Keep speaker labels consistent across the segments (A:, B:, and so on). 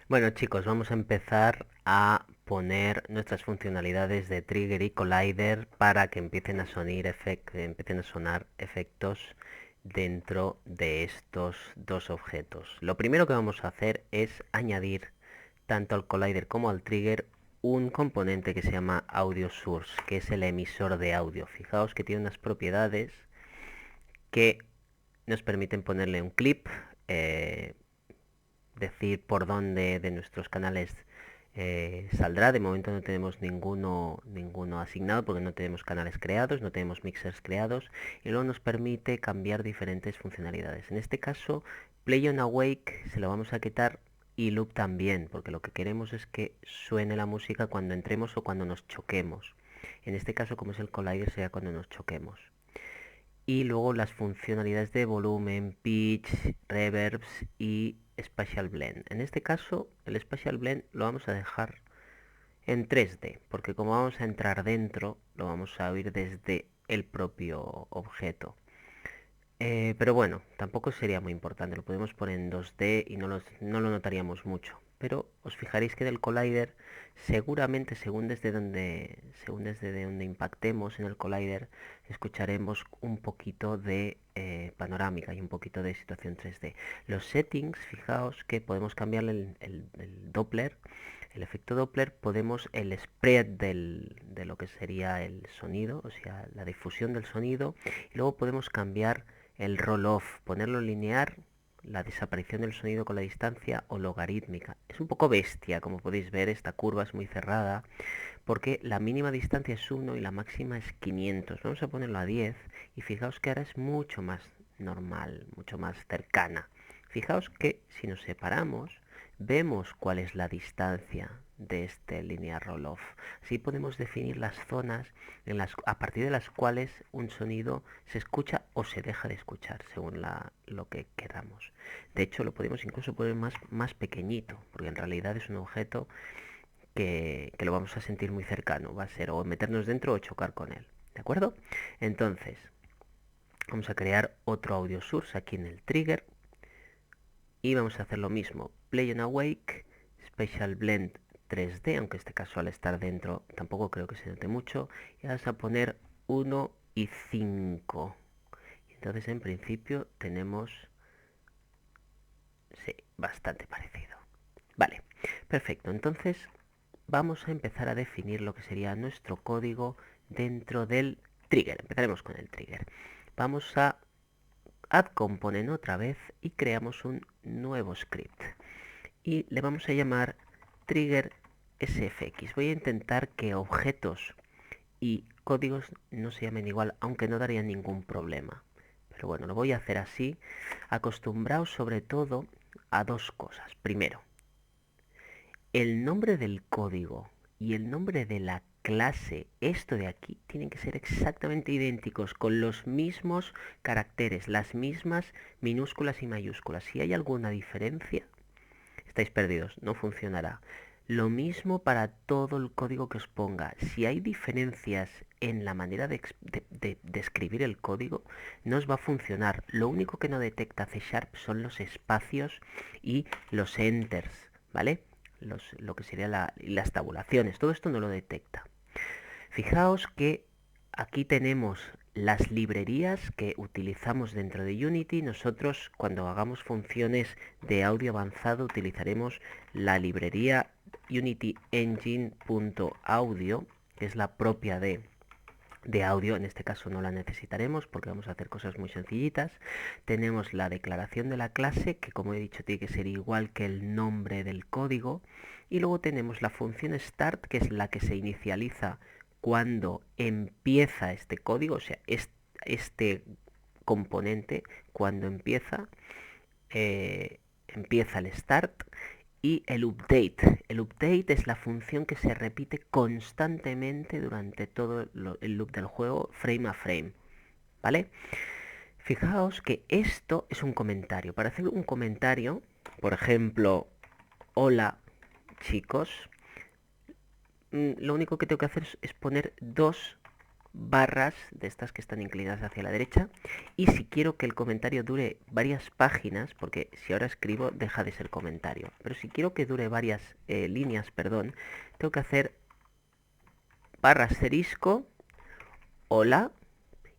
A: Bueno chicos, vamos a empezar a poner nuestras funcionalidades de trigger y collider para que empiecen a sonar efectos dentro de estos dos objetos. Lo primero que vamos a hacer es añadir tanto al collider como al trigger un componente que se llama audio source, que es el emisor de audio. Fijaos que tiene unas propiedades que nos permiten ponerle un clip, eh, decir por dónde de nuestros canales saldrá. De momento no tenemos ninguno asignado porque no tenemos canales creados, no tenemos mixers creados, y luego nos permite cambiar diferentes funcionalidades. En este caso, Play on Awake se lo vamos a quitar, y Loop también, porque lo que queremos es que suene la música cuando entremos o cuando nos choquemos. En este caso, como es el collider, sería cuando nos choquemos. Y luego las funcionalidades de volumen, pitch, reverbs y Spatial Blend. En este caso, el Spatial Blend lo vamos a dejar en 3D, porque como vamos a entrar dentro, lo vamos a oír desde el propio objeto. Pero bueno, tampoco sería muy importante, lo podemos poner en 2D y no lo notaríamos mucho. Pero os fijaréis que del collider, seguramente según desde donde impactemos en el collider, escucharemos un poquito de panorámica y un poquito de situación 3D. Los settings, fijaos que podemos cambiarle el Doppler, el efecto Doppler, podemos el spread de lo que sería el sonido, o sea, la difusión del sonido, y luego podemos cambiar el roll-off, ponerlo lineal, la desaparición del sonido con la distancia, o logarítmica. Es un poco bestia, como podéis ver, esta curva es muy cerrada, porque la mínima distancia es 1 y la máxima es 500. Vamos a ponerlo a 10 y fijaos que ahora es mucho más normal, mucho más cercana. Fijaos que si nos separamos, vemos cuál es la distancia de este linear roll-off. Así podemos definir las zonas a partir de las cuales un sonido se escucha o se deja de escuchar, según lo que queramos. De hecho, lo podemos incluso poner más pequeñito, porque en realidad es un objeto que lo vamos a sentir muy cercano. Va a ser o meternos dentro o chocar con él. ¿De acuerdo? Entonces, vamos a crear otro audio source aquí en el trigger. Y vamos a hacer lo mismo. Play on Awake, Spatial Blend 3D, aunque en este caso al estar dentro tampoco creo que se note mucho. Y vamos a poner 1 y 5. Entonces en principio tenemos, sí, bastante parecido. Vale, perfecto. Entonces vamos a empezar a definir lo que sería nuestro código dentro del trigger. Empezaremos con el trigger. Vamos a add component otra vez y creamos un nuevo script. Y le vamos a llamar trigger sfx. Voy a intentar que objetos y códigos no se llamen igual, aunque no daría ningún problema. Pero bueno, lo voy a hacer así. Acostumbraos sobre todo a dos cosas. Primero, el nombre del código y el nombre de la clase, esto de aquí, tienen que ser exactamente idénticos, con los mismos caracteres, las mismas minúsculas y mayúsculas. Si hay alguna diferencia, estáis perdidos, no funcionará. Lo mismo para todo el código que os ponga. Si hay diferencias en la manera de escribir el código, no os va a funcionar. Lo único que no detecta C Sharp son los espacios y los enters, ¿vale? Lo que serían las tabulaciones. Todo esto no lo detecta. Fijaos que aquí tenemos las librerías que utilizamos dentro de Unity. Nosotros cuando hagamos funciones de audio avanzado utilizaremos la librería Unity Engine.audio, que es la propia de audio. En este caso no la necesitaremos porque vamos a hacer cosas muy sencillitas. Tenemos la declaración de la clase, que como he dicho tiene que ser igual que el nombre del código. Y luego tenemos la función start, que es la que se inicializa cuando empieza este código, o sea, este componente cuando empieza el start. Y el update. El update es la función que se repite constantemente durante todo el loop del juego, frame a frame. ¿Vale? Fijaos que esto es un comentario. Para hacer un comentario, por ejemplo, hola chicos, lo único que tengo que hacer es poner dos barras de estas que están inclinadas hacia la derecha, y si quiero que el comentario dure varias páginas, porque si ahora escribo deja de ser comentario, pero si quiero que dure varias líneas, perdón, tengo que hacer barra asterisco, hola,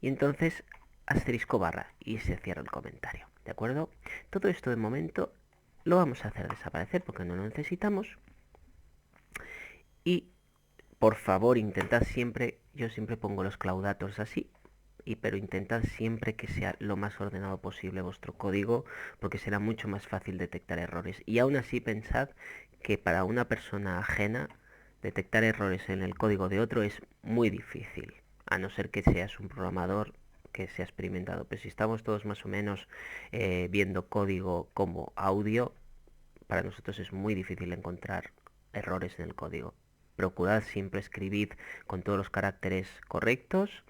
A: y entonces asterisco barra, y se cierra el comentario, ¿de acuerdo? Todo esto de momento lo vamos a hacer desaparecer porque no lo necesitamos, y por favor intentad siempre, yo siempre pongo los claudators así, pero intentad siempre que sea lo más ordenado posible vuestro código, porque será mucho más fácil detectar errores. Y aún así pensad que para una persona ajena detectar errores en el código de otro es muy difícil, a no ser que seas un programador que sea experimentado. Pero si estamos todos más o menos viendo código como audio, para nosotros es muy difícil encontrar errores en el código. Procurad siempre escribir con todos los caracteres correctos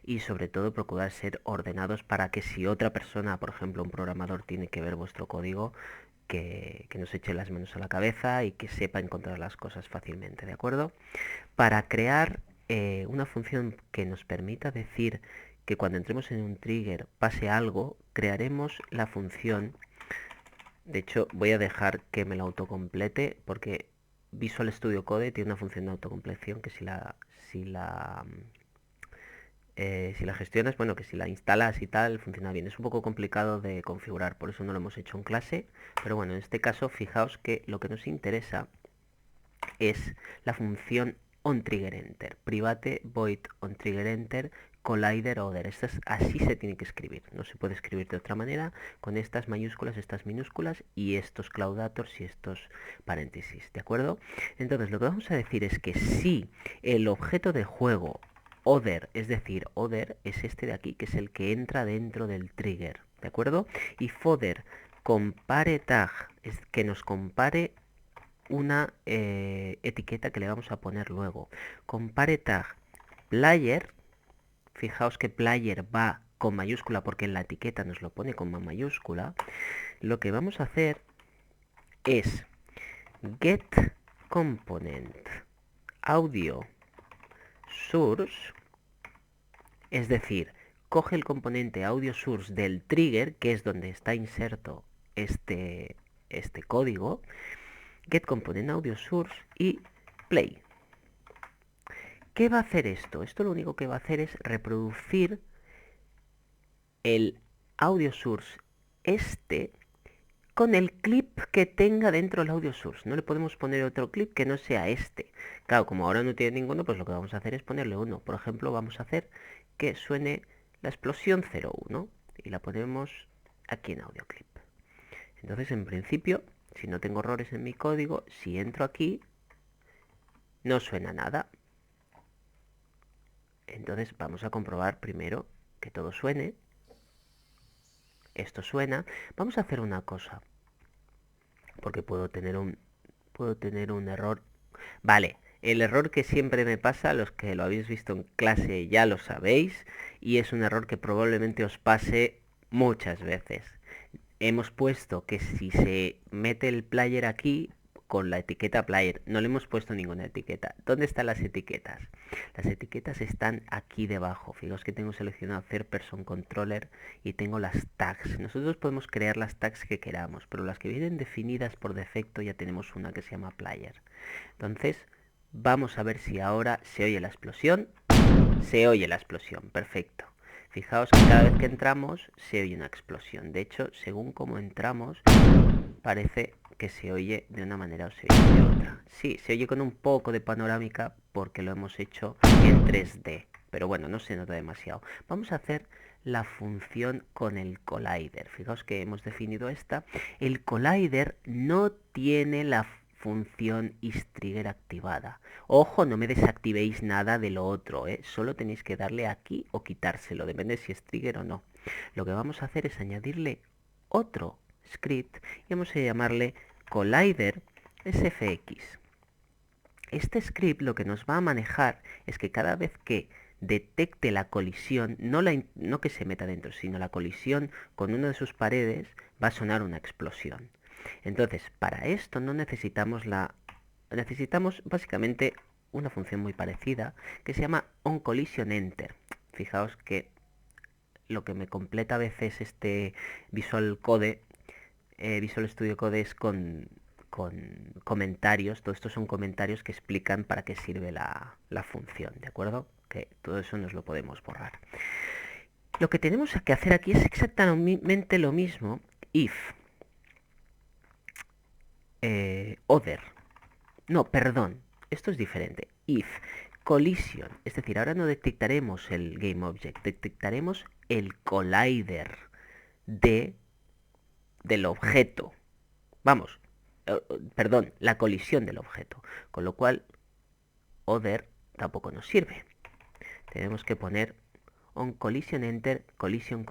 A: y sobre todo procurad ser ordenados para que si otra persona, por ejemplo un programador, tiene que ver vuestro código, que no se eche las manos a la cabeza y que sepa encontrar las cosas fácilmente, ¿de acuerdo? Para crear una función que nos permita decir que cuando entremos en un trigger pase algo, crearemos la función. De hecho, voy a dejar que me la autocomplete porque Visual Studio Code tiene una función de autocompleción que si la gestionas, bueno, que si la instalas y tal, funciona bien. Es un poco complicado de configurar, por eso no lo hemos hecho en clase. Pero bueno, en este caso, fijaos que lo que nos interesa es la función onTriggerEnter. Private void onTriggerEnter collider order. Así se tiene que escribir. No se puede escribir de otra manera con estas mayúsculas, estas minúsculas y estos claudators y estos paréntesis. ¿De acuerdo? Entonces lo que vamos a decir es que si el objeto de juego other, es decir, other es este de aquí, que es el que entra dentro del trigger. ¿De acuerdo? Y further compare tag es que nos compare una etiqueta que le vamos a poner luego. Compare tag player, fijaos que player va con mayúscula porque en la etiqueta nos lo pone con mayúscula. Lo que vamos a hacer es get component audio source, es decir, coge el componente audio source del trigger, que es donde está inserto este código, get component audio source y play. ¿Qué va a hacer esto? Esto lo único que va a hacer es reproducir el audio source este con el clip que tenga dentro del audio source. No le podemos poner otro clip que no sea este. Claro, como ahora no tiene ninguno, pues lo que vamos a hacer es ponerle uno. Por ejemplo, vamos a hacer que suene la explosión 01 y la ponemos aquí en audio clip. Entonces, en principio, si no tengo errores en mi código, si entro aquí, no suena nada. Entonces vamos a comprobar primero que todo suene. Esto suena. Vamos a hacer una cosa, porque puedo tener un error. Vale, el error que siempre me pasa, los que lo habéis visto en clase ya lo sabéis, y es un error que probablemente os pase muchas veces. Hemos puesto que si se mete el player aquí con la etiqueta player, no le hemos puesto ninguna etiqueta. ¿Dónde están las etiquetas? Las etiquetas están aquí debajo. Fijaos que tengo seleccionado Third Person Controller y tengo las tags. Nosotros podemos crear las tags que queramos, pero las que vienen definidas por defecto ya tenemos una que se llama player. Entonces, vamos a ver si ahora se oye la explosión. Se oye la explosión, perfecto. Fijaos que cada vez que entramos se oye una explosión. De hecho, según cómo entramos, parece que se oye de una manera o se oye de otra. Sí, se oye con un poco de panorámica porque lo hemos hecho en 3D. Pero bueno, no se nota demasiado. Vamos a hacer la función con el collider. Fijaos que hemos definido esta. El collider no tiene la función isTrigger activada. Ojo, no me desactivéis nada de lo otro, ¿eh? Solo tenéis que darle aquí o quitárselo, depende si es trigger o no. Lo que vamos a hacer es añadirle otro script y vamos a llamarle collider sfx. Este script lo que nos va a manejar es que cada vez que detecte la colisión, no que se meta dentro, sino la colisión con una de sus paredes, va a sonar una explosión. Entonces, para esto no necesitamos necesitamos básicamente una función muy parecida que se llama onCollisionEnter. Fijaos que lo que me completa a veces este Visual Code, Visual Studio Code es con comentarios. Todo esto son comentarios que explican para qué sirve la función, ¿de acuerdo? Que todo eso nos lo podemos borrar. Lo que tenemos que hacer aquí es exactamente lo mismo. If other. No, perdón. Esto es diferente. If collision. Es decir, ahora no detectaremos el GameObject. Detectaremos el collider del objeto. Vamos. Perdón, la colisión del objeto. Con lo cual, other tampoco nos sirve. Tenemos que poner onCollisionEnter collision.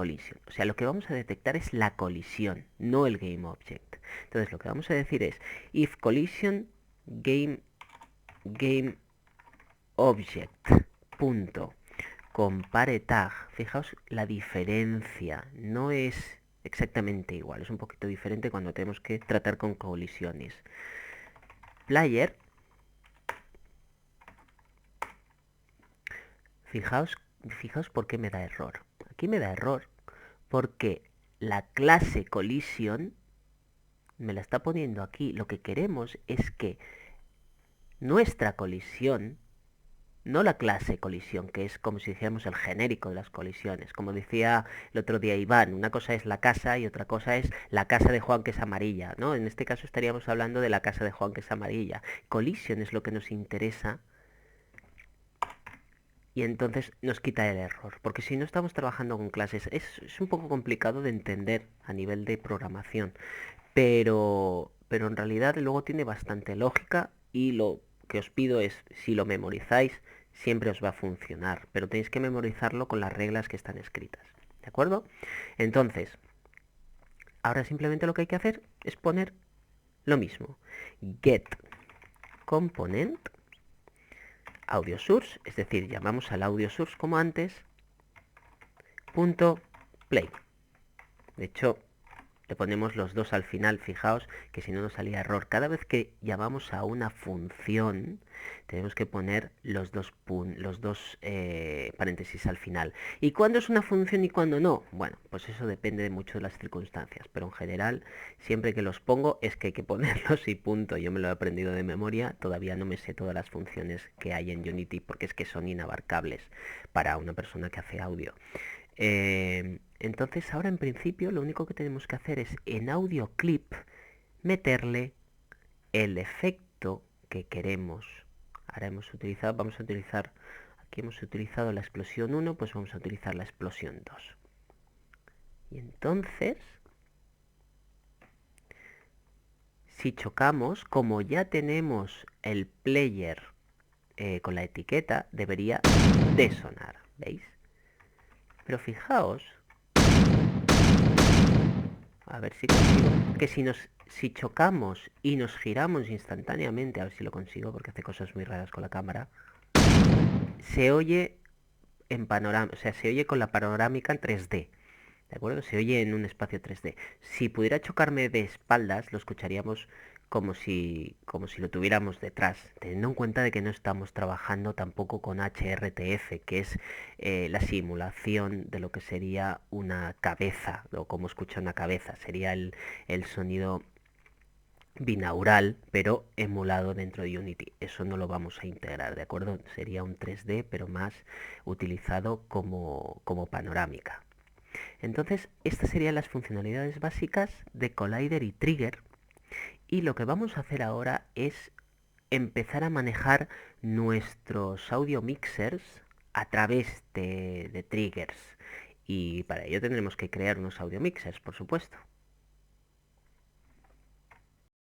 A: O sea, lo que vamos a detectar es la colisión, no el GameObject. Entonces lo que vamos a decir es if collision GameObject punto compare tag. Fijaos la diferencia, no es exactamente igual, es un poquito diferente cuando tenemos que tratar con colisiones. Player, fijaos por qué me da error. Aquí me da error porque la clase collision me la está poniendo aquí. Lo que queremos es que nuestra colisión, no la clase colisión, que es como si dijéramos el genérico de las colisiones. Como decía el otro día Iván, una cosa es la casa y otra cosa es la casa de Juan que es amarilla, ¿no? En este caso estaríamos hablando de la casa de Juan que es amarilla. Collision es lo que nos interesa y entonces nos quita el error. Porque si no estamos trabajando con clases, es un poco complicado de entender a nivel de programación. Pero en realidad luego tiene bastante lógica y lo que os pido es, si lo memorizáis, siempre os va a funcionar, pero tenéis que memorizarlo con las reglas que están escritas, ¿de acuerdo? Entonces, ahora simplemente lo que hay que hacer es poner lo mismo. Get component audio source, es decir, llamamos al audio source como antes, punto play. De hecho, le ponemos los dos al final. Fijaos que si no nos salía error. Cada vez que llamamos a una función tenemos que poner los dos paréntesis al final. ¿Y cuándo es una función y cuándo no? Bueno, pues eso depende de mucho de las circunstancias, pero en general siempre que los pongo es que hay que ponerlos y punto. Yo me lo he aprendido de memoria. Todavía no me sé todas las funciones que hay en Unity porque es que son inabarcables para una persona que hace audio. Entonces ahora en principio lo único que tenemos que hacer es en audio clip meterle el efecto que queremos. Ahora vamos a utilizar, aquí hemos utilizado la explosión 1, pues vamos a utilizar la explosión 2. Y entonces, si chocamos, como ya tenemos el player con la etiqueta, debería de sonar, ¿veis? Pero fijaos, a ver si consigo que si chocamos y nos giramos instantáneamente, a ver si lo consigo porque hace cosas muy raras con la cámara, se oye en panorama, o sea, se oye con la panorámica en 3D. ¿De acuerdo? Se oye en un espacio 3D. Si pudiera chocarme de espaldas, lo escucharíamos como si lo tuviéramos detrás, teniendo en cuenta de que no estamos trabajando tampoco con HRTF, que es la simulación de lo que sería una cabeza, o como escucha una cabeza. Sería el sonido binaural, pero emulado dentro de Unity. Eso no lo vamos a integrar, ¿de acuerdo? Sería un 3D, pero más utilizado como panorámica. Entonces, estas serían las funcionalidades básicas de Collider y Trigger. Y lo que vamos a hacer ahora es empezar a manejar nuestros audio mixers a través de triggers. Y para ello tendremos que crear unos audio mixers, por supuesto.